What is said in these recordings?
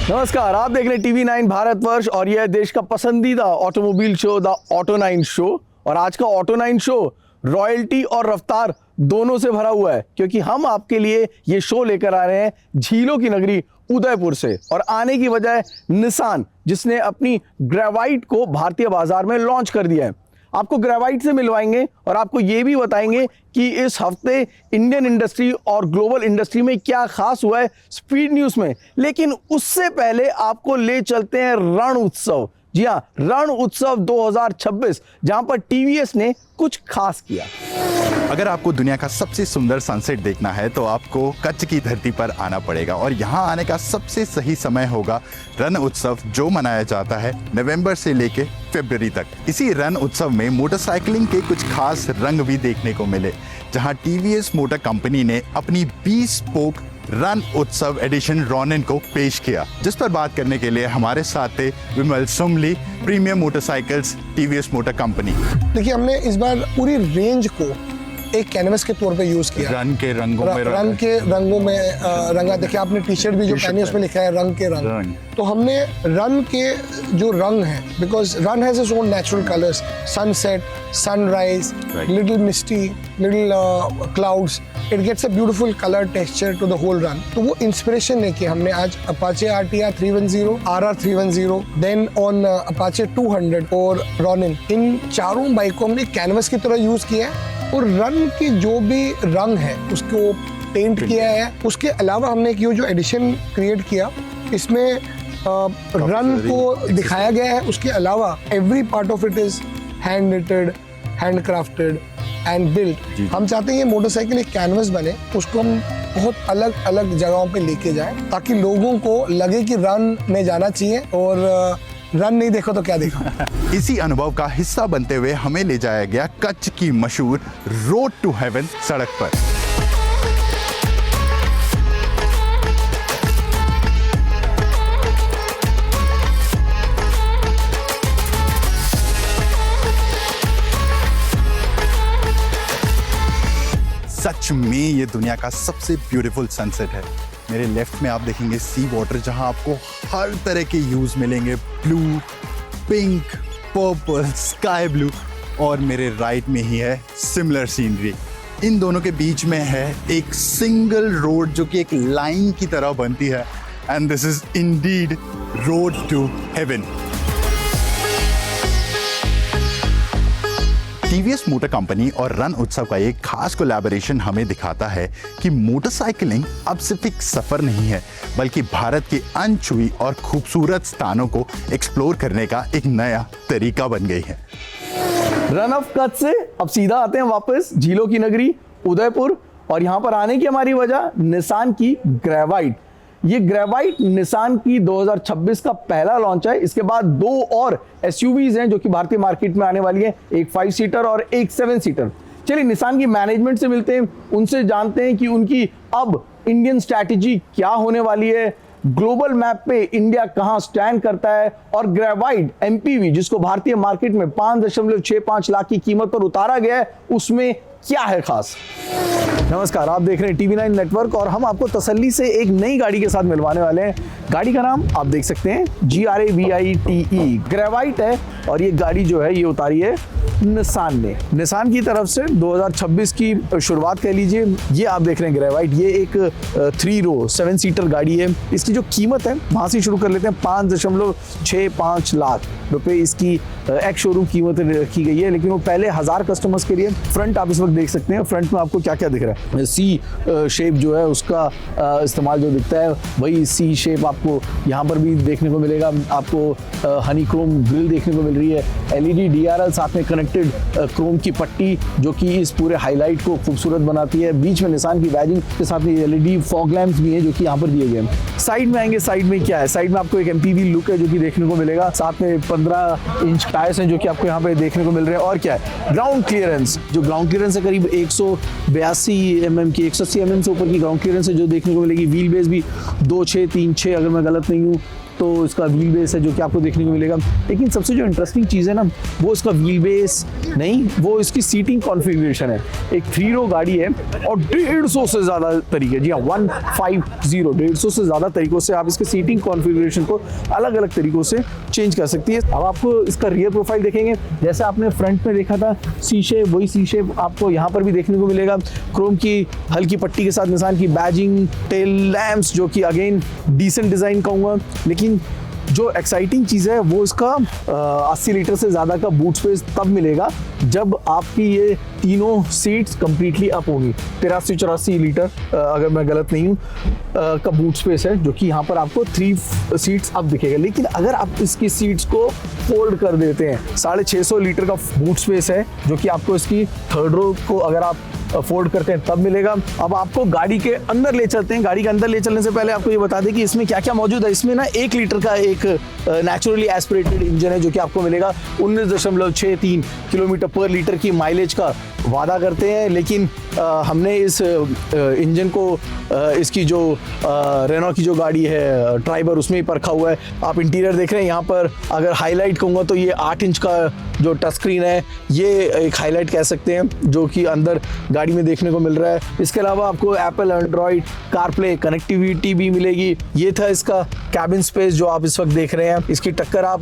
नमस्कार, आप देख रहे हैं TV9 भारतवर्ष और यह है देश का पसंदीदा automobile show the auto 9 show. और आज का ऑटो 9 शो रॉयल्टी और रफ्तार दोनों से भरा हुआ है, क्योंकि हम आपके लिए ये शो लेकर आ रहे हैं झीलों की नगरी उदयपुर से। और आने की वजह है निसान, जिसने अपनी ग्रेवाइट को भारतीय बाजार में लॉन्च कर दिया है। आपको ग्रेवाइट से मिलवाएंगे और आपको ये भी बताएंगे कि इस हफ्ते इंडियन इंडस्ट्री और ग्लोबल इंडस्ट्री में क्या खास हुआ है स्पीड न्यूज में। लेकिन उससे पहले आपको ले चलते हैं रण उत्सव। जी हाँ, रण उत्सव 2026, जहां पर टीवीएस ने कुछ खास किया। अगर आपको दुनिया का सबसे सुंदर सनसेट देखना है तो आपको कच्छ की धरती पर आना पड़ेगा और यहाँ आने का सबसे सही समय होगा रण उत्सव, जो मनाया जाता है नवंबर से लेके फरवरी तक। इसी रण उत्सव में मोटरसाइकिलिंग के कुछ खास रंग भी देखने को मिले, जहाँ टीवीएस मोटर कंपनी ने अपनी 20 स्पोक रन उत्सव एडिशन रॉनिन को पेश किया, जिस पर बात करने के लिए हमारे साथ थे Vimal Sumli, premium motorcycles, TVS motor company. देखिए, हमने इस बार पूरी रेंज को एक कैनवस के तौर पे यूज किया। रन के रंगों में रंग के रंगों में रंगा। देखिए, आपने टी शर्ट भी जो पहनी है उसमें लिखा है रंग के रंग। तो हमने रन के जो रंग है, because Rann has its own natural colours, sunset, sunrise, little misty, little clouds, it gets a beautiful colour texture to the whole Rann. तो वो इंस्पिरेशन लेके हमने आज Apache RTR 310, RR 310, then on Apache 200 और रॉनिन, इन चारों बाइक को हमने कैनवस की तरह यूज किया है। और रन के जो भी रंग है उसको पेंट किया है। उसके अलावा हमने एक जो एडिशन क्रिएट किया, इसमें रन को दिखाया गया है। उसके अलावा every part of it is hand knitted, hand crafted and built. हम चाहते हैं ये मोटरसाइकिल एक कैनवस बने, उसको हम बहुत अलग अलग जगहों पे लेके जाएं, ताकि लोगों को लगे कि रन में जाना चाहिए और रन नहीं देखो तो क्या देखो। इसी अनुभव का हिस्सा बनते हुए हमें ले जाया गया कच्छ की मशहूर रोड टू हेवन सड़क पर। सच में ये दुनिया का सबसे ब्यूटीफुल सनसेट है। मेरे लेफ्ट में आप देखेंगे सी वाटर, जहां आपको हर तरह के ह्यूज मिलेंगे, blue, pink, purple, sky blue. और मेरे राइट में ही है सिमिलर सीनरी। इन दोनों के बीच में है एक सिंगल रोड जो कि एक लाइन की तरह बनती है, and this is indeed road to heaven. TVS motor company और रन उत्सव का एक खास कोलैबोरेशन हमें दिखाता है कि मोटरसाइकिलिंग अब सिर्फ एक सफर नहीं है, बल्कि भारत के अनछुई और खूबसूरत स्थानों को एक्सप्लोर करने का एक नया तरीका बन गई है। रन ऑफ कच्छ से अब सीधा आते हैं वापस झीलों की नगरी उदयपुर। और यहाँ पर आने की हमारी वजह निसान की ग्रेवाइट। ये ग्रेवाइट निसान की 2026 का पहला लॉन्च है। इसके बाद 2 और एसयूवीज हैं जो कि भारतीय मार्केट में आने वाली हैं, एक 5 सीटर और एक 7 सीटर। चलिए निसान की मैनेजमेंट से मिलते हैं, उनसे जानते हैं कि उनकी अब इंडियन स्ट्रैटेजी क्या होने वाली है, ग्लोबल मैप पे इंडिया कहां स्टैंड करता है, और ग्रेवाइट एमपीवी जिसको भारतीय मार्केट में 5.65 लाख की कीमत पर उतारा गया है, उसमें क्या है खास। नमस्कार, आप देख रहे हैं TV9 नेटवर्क और हम आपको तसल्ली से एक नई गाड़ी के साथ मिलवाने वाले हैं। गाड़ी का नाम आप देख सकते हैं GRAVITE, ग्रेवाइट है। और ये गाड़ी जो है ये उतारी है निसान ने। निसान की तरफ से 2026 की शुरुआत कह लीजिए। ये आप देख रहे हैं ग्रेवाइट, ये एक 3 रो 7 सीटर गाड़ी है। इसकी जो कीमत है वहाँ से शुरू कर लेते हैं। 5.65 लाख रुपए इसकी एक्स शोरूम कीमत रखी गई है, लेकिन वो पहले 1000 कस्टमर्स के लिए। फ्रंट आप इस वक्त देख सकते हैं, फ्रंट में आपको क्या क्या दिख रहा है। सी शेप जो है उसका इस्तेमाल जो दिखता है, वही सी शेप आपको यहाँ पर भी देखने को मिलेगा। आपको हनीक्रोम ग्रिल देखने को मिल रही है, LED DRL, साथ में कनेक्टेड क्रोम की पट्टी जो कि इस पूरे हाईलाइट को खूबसूरत बनाती है। बीच में निसान की बैजिंग के साथ में LED फॉग लैंप्स भी हैं जो कि यहाँ पर दिए गए हैं। साइड में आएंगे, साइड में क्या है, साइड में आपको एक MPV लुक है जो कि देखने को मिलेगा। साथ में 15 इंच टायर्स हैं जो कि आपको यहाँ पे देखने को मिल रहे हैं। और क्या है, ग्राउंड क्लियरेंस, जो ग्राउंड क्लियरेंस है करीब 182 mm की, 180 mm से ऊपर की ग्राउंड क्लियरेंस है जो देखने को मिलेगी। व्हील बेस भी 2.636, अगर मैं गलत नहीं हूँ, तो इसका व्हील बेस है जो कि आपको देखने को मिलेगा। लेकिन सबसे जो इंटरेस्टिंग चीज़ है ना, वो इसका व्हील बेस नहीं, वो इसकी सीटिंग कॉन्फ़िगरेशन है। एक 3 रो गाड़ी है और 150 से ज़्यादा तरीके, जी हाँ 150 से ज़्यादा तरीकों से आप इसके सीटिंग कॉन्फ़िगरेशन को अलग अलग तरीकों से चेंज कर सकती है। अब आपको इसका रियर प्रोफाइल देखेंगे, जैसे आपने फ्रंट में देखा था शीशे, वही शीशे आपको यहाँ पर भी देखने को मिलेगा। क्रोम की हल्की पट्टी के साथ निसान की बैजिंग, टेल लैम्प्स जो कि अगेन डिसेंट डिज़ाइन कहूँगा। लेकिन जो एक्साइटिंग चीज़ है वो इसका 80 लीटर से ज़्यादा का बूट स्पेस तब मिलेगा जब आपकी ये तीनों सीट्स कंप्लीटली अप होंगी। 83-84 लीटर अगर मैं गलत नहीं हूँ का बूट स्पेस है, जो कि यहाँ पर आपको 3 सीट्स अप दिखेगा। लेकिन अगर आप इसकी सीट्स को फोल्ड कर देते हैं, 650 लीटर का बूट स्पेस है जो कि आपको इसकी 3rd रो को अगर आप फोल्ड करते हैं तब मिलेगा। अब आपको गाड़ी के अंदर ले चलते हैं। गाड़ी के अंदर ले चलने से पहले आपको ये बता दें कि इसमें क्या क्या मौजूद है। इसमें ना 1 लीटर का एक नेचुरली एस्पिरेटेड इंजन है जो कि आपको मिलेगा। 19.63 किलोमीटर पर लीटर की माइलेज का वादा करते हैं, लेकिन हमने इस इंजन को इसकी जो रेनॉ की जो गाड़ी है ट्राइबर, उसमें ही परखा हुआ है। आप इंटीरियर देख रहे हैं, यहाँ पर अगर हाईलाइट कहूँगा तो ये 8 इंच का जो टच स्क्रीन है, ये एक हाईलाइट कह सकते हैं जो कि अंदर गाड़ी में देखने को मिल रहा है। इसके अलावा आपको एप्पल एंड्रॉयड कारप्ले कनेक्टिविटी भी मिलेगी। ये था इसका कैबिन स्पेस जो आप इस वक्त देख रहे हैं। इसकी टक्कर आप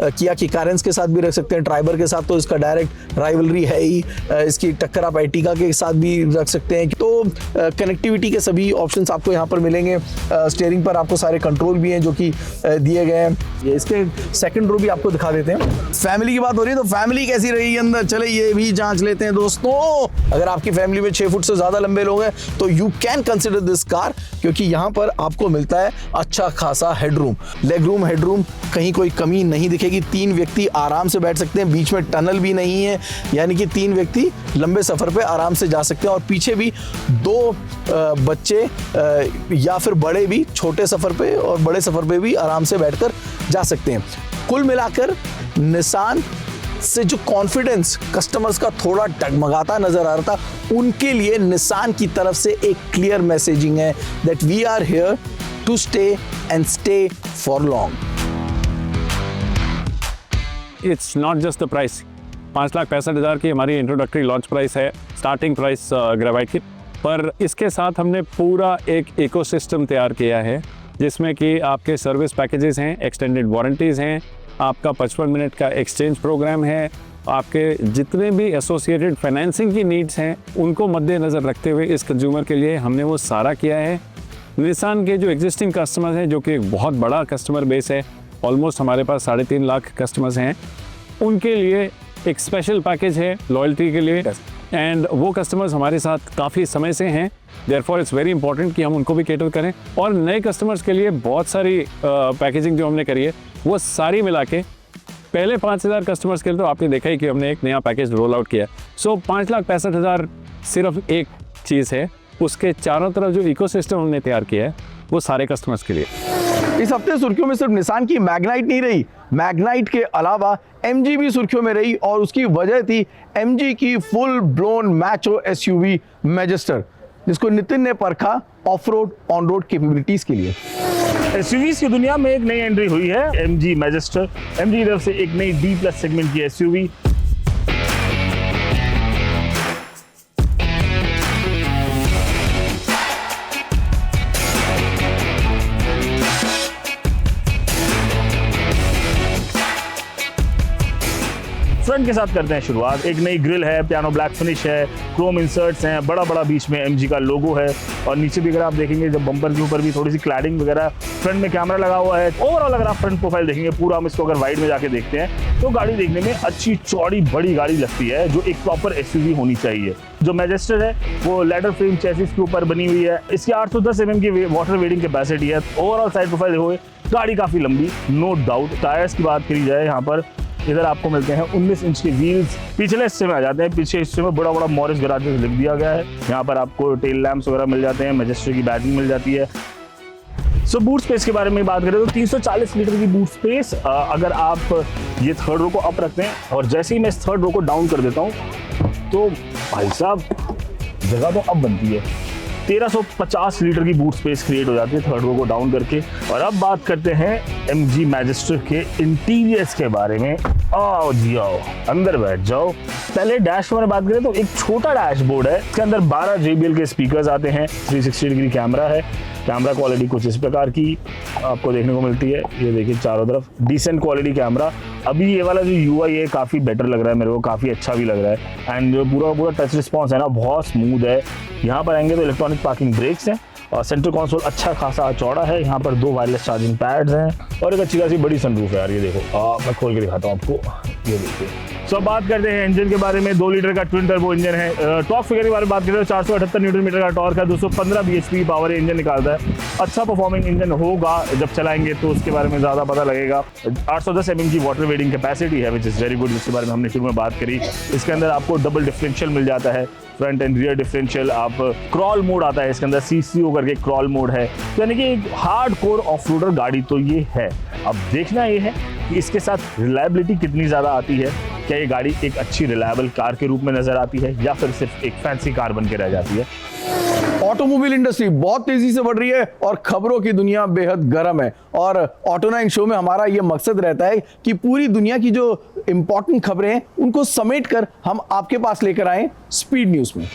किया की कारेंस के साथ भी रख सकते हैं, ट्राइबर के साथ तो इसका डायरेक्ट राइवलरी है ही। इसकी टक्कर आप एर्टिगा के साथ भी रख सकते हैं। तो कनेक्टिविटी के सभी ऑप्शंस आपको यहाँ पर मिलेंगे। स्टीयरिंग पर आपको सारे कंट्रोल भी हैं जो कि दिए गए हैं। ये इसके 2nd रो भी आपको दिखा देते हैं। फैमिली की बात हो रही है तो फैमिली कैसी रहेगी अंदर, चले ये भी जांच लेते हैं दोस्तों। अगर आपकी फैमिली में 6 फुट से ज्यादा लंबे लोग हैं तो you can consider this car, क्योंकि यहाँ पर आपको मिलता है अच्छा खासा हेडरूम, लेग रूम, हेडरूम, कहीं कोई कमी नहीं दिखेगी। 3 व्यक्ति आराम से बैठ सकते हैं, बीच में टनल भी नहीं है, यानी कि 3 व्यक्ति लंबे सफर पे आराम से जा सकते हैं। और पीछे भी 2 बच्चे या फिर बड़े भी छोटे सफर पे और बड़े सफर पे भी आराम से बैठकर जा सकते हैं। कुल मिलाकर निसान से जो कॉन्फिडेंस कस्टमर्स का थोड़ा डगमगाता नजर आ रहा था, उनके लिए निसान की तरफ से एक क्लियर मैसेजिंग है that we are here to stay and stay for long. It's not just the price. 5,65,000 की हमारी इंट्रोडक्टरी लॉन्च प्राइस है, स्टार्टिंग प्राइस ग्रेवाइट की। पर इसके साथ हमने पूरा एक इकोसिस्टम तैयार किया है जिसमें कि आपके सर्विस पैकेजेस हैं, एक्सटेंडेड वारंटीज़ हैं, आपका 55 मिनट का एक्सचेंज प्रोग्राम है, आपके जितने भी एसोसिएटेड फाइनेंसिंग की नीड्स हैं उनको मद्देनज़र रखते हुए इस कंज्यूमर के लिए हमने वो सारा किया है। निसान के जो एग्जिस्टिंग कस्टमर्स हैं, जो कि एक बहुत बड़ा कस्टमर बेस है, ऑलमोस्ट हमारे पास 3.5 लाख कस्टमर्स हैं, उनके लिए एक स्पेशल पैकेज है लॉयल्टी के लिए। एंड वो कस्टमर्स हमारे साथ काफ़ी समय से हैं, देयरफॉर इट्स वेरी इंपॉर्टेंट कि हम उनको भी कैटर करें। और नए कस्टमर्स के लिए बहुत सारी पैकेजिंग जो हमने करी है वो सारी मिला के पहले 5,000 कस्टमर्स के लिए तो आपने देखा ही कि हमने एक नया पैकेज रोल आउट किया। सो 5,65,000 सिर्फ एक चीज़ है, उसके चारों तरफ जो इकोसिस्टम हमने तैयार किया है वो सारे कस्टमर्स के लिए। इस हफ्ते सुर्खियों में सिर्फ निसान की मैग्नाइट नहीं रही, मैग्नाइट के अलावा MG भी सुर्खियों में रही, और उसकी वजह थी MG की फुल ब्लोन मैचो SUV मैजेस्टर, जिसको नितिन ने परखा of road on road capabilities के लिए। SUVs की दुनिया में एक नई एंट्री हुई है, MG मैजेस्टर। MG की तरफ से एक नई D+ सेगमेंट की SUV। फ्रंट के साथ करते हैं शुरुआत। एक नई ग्रिल है, पियानो ब्लैक फिनिश है, क्रोम इंसर्ट्स हैं, बड़ा बीच में MG का लोगो है, और नीचे भी अगर आप देखेंगे जब बम्पर के ऊपर भी थोड़ी सी क्लैडिंग वगैरह, फ्रंट में कैमरा लगा हुआ है। ओवरऑल अगर आप फ्रंट प्रोफाइल देखेंगे पूरा, हम इसको अगर वाइड में जाके देखते हैं तो गाड़ी देखने में अच्छी चौड़ी बड़ी गाड़ी लगती है, जो एक प्रॉपर SUV होनी चाहिए। जो मैजेस्टर है वो लेडर फ्रेम चेसिस के ऊपर बनी हुई है, इसकी 810 mm की वाटर वेडिंग कैपेसिटी है। ओवरऑल साइड प्रोफाइल देखोगे गाड़ी काफ़ी लंबी, नो डाउट। टायर्स की बात करी जाए, यहाँ पर इधर आपको मिलते हैं 19 इंच के व्हील्स। पिछले हिस्से में आ जाते हैं, पीछे हिस्से में बड़ा मॉरिस गराजेस लिख दिया गया है। यहाँ पर आपको टेल लैम्प्स वगैरह मिल जाते हैं, मैजेस्टर की बैटरी मिल जाती है। सो बूट स्पेस के बारे में बात करें तो 340 लीटर की बूट स्पेस। अगर आप ये 3rd रो को अप रखते हैं और जैसे ही मैं इस 3rd रो को डाउन कर देता हूँ तो भाई साहब जगह तो अब बनती है। 1350 लीटर की बूट स्पेस क्रिएट हो जाती है थर्ड रो को डाउन करके। और अब बात करते हैं MG मैजिस्टर के इंटीरियर्स के बारे में। आओ जी आओ, अंदर बैठ जाओ। पहले डैश में बात करें तो एक छोटा डैशबोर्ड है, इसके अंदर 12 JBL के स्पीकर्स आते हैं, 360 डिग्री कैमरा है। कैमरा क्वालिटी कुछ इस प्रकार की आपको देखने को मिलती है, ये देखिए चारों तरफ डिसेंट क्वालिटी कैमरा। अभी ये वाला जो UI है काफ़ी बेटर लग रहा है मेरे को, काफ़ी अच्छा भी लग रहा है। एंड जो पूरा टच रिस्पॉन्स है ना बहुत स्मूथ है। यहाँ पर आएंगे तो इलेक्ट्रॉनिक पार्किंग ब्रेक्स हैं और सेंटर कंसोल अच्छा खासा चौड़ा है। यहाँ पर 2 वायरलेस चार्जिंग पैड्स हैं और एक अच्छी खासी बड़ी सनरूफ है यार, ये देखो। मैं खोल के दिखाता हूँ आपको, ये देखिए। सो बात करते हैं इंजन के बारे में। 2 लीटर का ट्विन टर्बो इंजन है। टॉर्क फिगर के बारे में बात करें तो 478 न्यूटन मीटर का टॉर्क है, 215 bhp की पावर इंजन निकालता है। अच्छा परफॉर्मिंग इंजन होगा, जब चलाएंगे तो उसके बारे में ज़्यादा पता लगेगा। 810 mm की वाटर वेडिंग कैपेसिटी है, विच इज़ वेरी गुड, जिसके बारे में हमने शुरू में बात करी। इसके अंदर आपको डबल डिफरेंशियल मिल जाता है, फ्रंट एंड रियर डिफरेंशियल। आप क्रॉल मोड आता है इसके अंदर, CCO करके क्रॉल मोड है, यानी कि एक हार्ड कोर ऑफ रोडर गाड़ी तो ये है। अब देखना ये है कि इसके साथ रिलायबिलिटी कितनी ज़्यादा आती है। क्या ये गाड़ी एक अच्छी रिलायबल कार के रूप में नजर आती है या फिर सिर्फ एक फैंसी कार बन के रह जाती है। ऑटोमोबाइल इंडस्ट्री बहुत तेजी से बढ़ रही है और खबरों की दुनिया बेहद गर्म है। और ऑटो 9 शो में हमारा ये मकसद रहता है कि पूरी दुनिया की जो इंपॉर्टेंट खबरें हैं उनको समेट कर हम आपके पास लेकर आए स्पीड न्यूज में।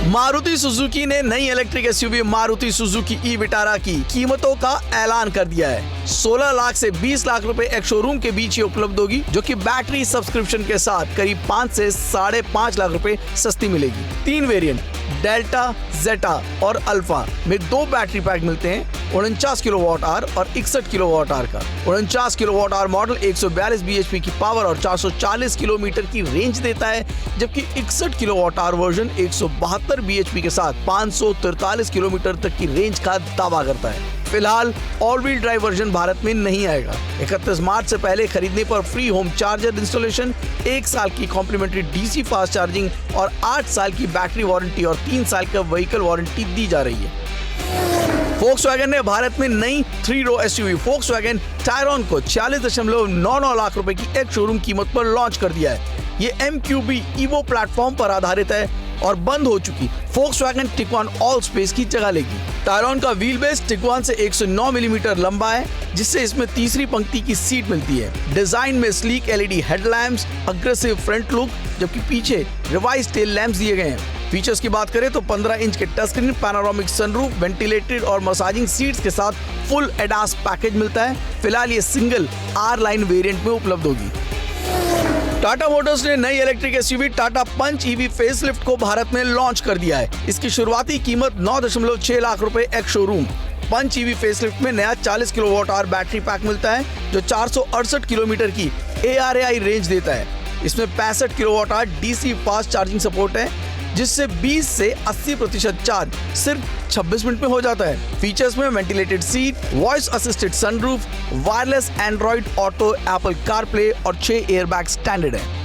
मारुति सुजुकी ने नई electric SUV Maruti Suzuki e Vitara की कीमतों का ऐलान कर दिया है। 16 लाख से 20 लाख रुपए एक शोरूम के बीच ही उपलब्ध होगी, जो कि बैटरी सब्सक्रिप्शन के साथ करीब 5 से 5.5 लाख रुपए सस्ती मिलेगी। 3 वेरिएंट डेल्टा, जेटा और अल्फा में 2 बैटरी पैक मिलते हैं, 49 किलोवाट आवर और 61 किलोवाट आवर का। 49 किलोवाट आवर मॉडल 142 bhp की पावर और 440 किलोमीटर की रेंज देता है, जबकि 61 किलोवाट आवर वर्जन 172 bhp के साथ 543 किलोमीटर तक की रेंज का दावा करता है। फिलहाल all wheel drive version Bharat में नहीं आएगा। 31 मार्च से पहले खरीदने पर फ्री होम चार्जर इंस्टॉलेशन, 1 साल की कॉम्प्लीमेंट्री DC फास्ट चार्जिंग और 8 साल की बैटरी वारंटी और 3 साल का व्हीकल वारंटी दी जा रही है। Volkswagen ने भारत में नई 3 रो SUV Volkswagen Tayron को 46.99 लाख रुपए की एक शोरूम कीमत पर लॉन्च कर दिया है। ये MQB Evo प्लेटफॉर्म पर आधारित है और बंद हो चुकी Volkswagen Tiguan All Space की जगह लेगी। Tayron का व्हील बेस Tiguan से 109 मिलीमीटर लंबा है, जिससे इसमें तीसरी पंक्ति की सीट मिलती है। डिजाइन में sleek LED headlamps, aggressive front look, जबकि पीछे रिवाइज टेल लैंप्स दिए गए हैं। फीचर्स की बात करें तो 15 इंच के touch screen, panoramic sunroof, ventilated और मसाजिंग सीट्स के साथ फुल एडास पैकेज मिलता है। फिलहाल ये सिंगल R लाइन वेरिएंट में उपलब्ध होगी। टाटा मोटर्स ने नई इलेक्ट्रिक एसयूवी टाटा पंच EV फेसलिफ्ट को भारत में लॉन्च कर दिया है। इसकी शुरुआती कीमत 9.6 लाख रुपए एक शोरूम। पंच EV फेसलिफ्ट में नया 40 किलोवाट आवर बैटरी पैक मिलता है, जो 468 किलोमीटर की ARAI रेंज देता है। इसमें 65 kilowatt hour DC fast charging support है, जिससे 20 से 80% चार्ज सिर्फ 26 मिनट में हो जाता है। फीचर्स में ventilated seat, voice assisted sunroof, wireless Android auto, Apple CarPlay और 6 एयरबैग स्टैंडर्ड है।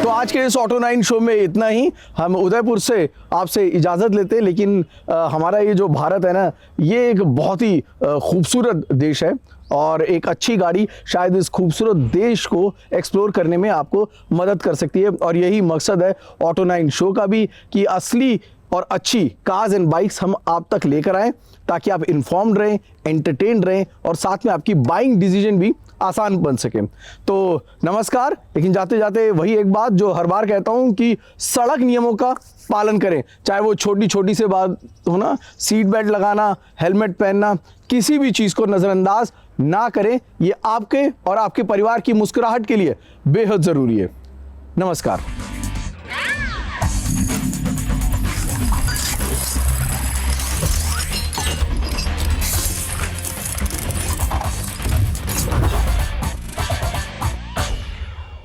तो आज के इस ऑटो 9 शो में इतना ही। हम उदयपुर से आपसे इजाज़त लेते हैं, लेकिन हमारा ये जो भारत है ना, ये एक बहुत ही खूबसूरत देश है और एक अच्छी गाड़ी शायद इस खूबसूरत देश को एक्सप्लोर करने में आपको मदद कर सकती है। और यही मकसद है ऑटो 9 शो का भी, कि असली और अच्छी कार्स एंड बाइक्स हम आप तक लेकर आएँ, ताकि आप इन्फॉर्म्ड रहें, एंटरटेन रहें और साथ में आपकी बाइंग डिसीजन भी आसान बन सके। तो नमस्कार। लेकिन जाते जाते वही एक बात जो हर बार कहता हूँ कि सड़क नियमों का पालन करें, चाहे वो छोटी छोटी से बात हो ना, सीट बेल्ट लगाना, हेलमेट पहनना, किसी भी चीज़ को नज़रअंदाज ना करें। ये आपके और आपके परिवार की मुस्कुराहट के लिए बेहद ज़रूरी है। नमस्कार।